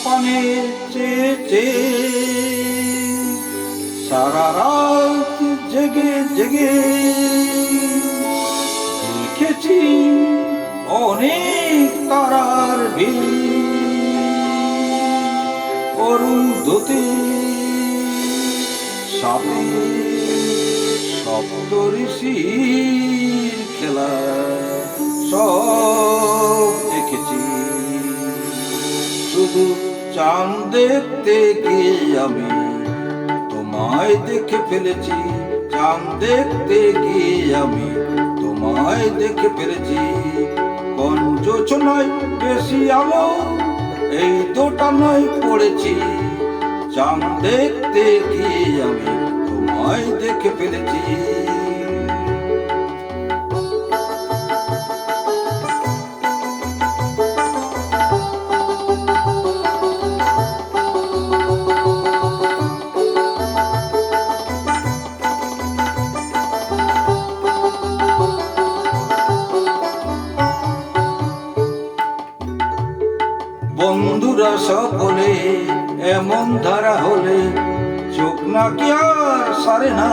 পানের চেয়ে সারা রাত জেগে জেগে দেখেছি অনেক তারার ভিড়, অরুন্ধতী সাপে সপ্তঋষির খেলা সব দেখেছি। শুধু চাঁদ দেখতে গিয়ে আমি তোমায় দেখে ফেলেছি, চাঁদ দেখতে গিয়ে আমি তোমায় দেখে ফেলেছি। কোন জোছনায় বেশি আলো এই দোটানায় পড়েছি, চাঁদ দেখতে গিয়ে আমি তোমায় দেখে ফেলেছি। বন্ধুরা সকলে এমন ধারা হলে চোখ নাকি আর সারে না।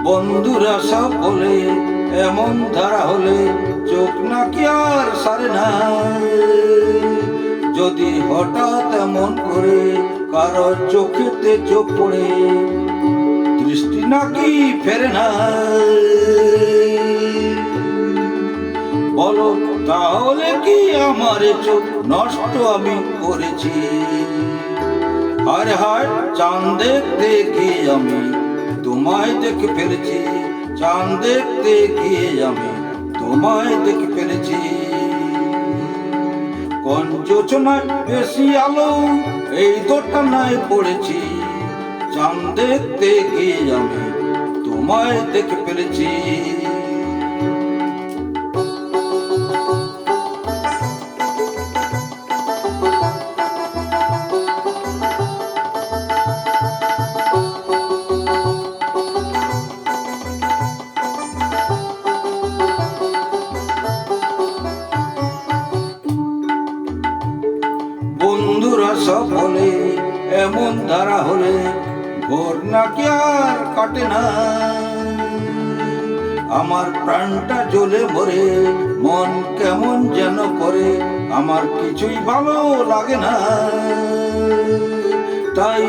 বন্ধুরা সকলে এমন ধারা হলে চোখ নাকি আর সারে না। যদি হঠাৎ এমন করে কারো চোখেতে চোখ পড়ে দৃষ্টি নাকি ফেরে না। বলো তাহলে কি আমার চোখ নষ্ট আমি করেছি? হায় হায় চাঁদ দেখতে গিয়ে আমি তোমায় দেখে ফেলেছি, চাঁদ দেখতে গিয়ে আমি তোমায় দেখে ফেলেছি। কোন জোছনায় বেশি আলো এই দোটানায় পড়েছি, চাঁদ দেখতে গিয়ে আমি তোমায় দেখে ফেলেছি। বন্ধুরা সকলে এমন ধারা হলে ভোর নাকি আর কাটে না। আমার প্রাণটা জ্বলে মরে, মন কেমন যেন করে, আমার কিছুই ভালো লাগে না। তাই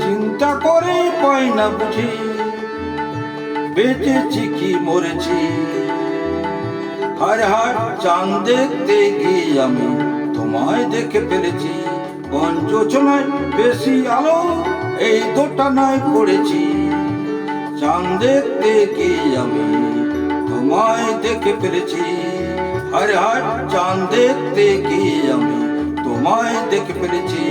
চিন্তা করে পাই না বুঝি বেঁচেছি কি মরেছি। হায় হায় চাঁদ দেখতে গিয়ে আমি তোমায় দেখে ফেলেছি, কোন জোছনায় বেশি আলো এই দোটানায় পড়েছি, চাঁদ দেখতে গিয়ে আমি তোমায় দেখে ফেলেছি। হায় হায় চাঁদ দেখতে গিয়ে আমি তোমায় দেখে ফেলেছি।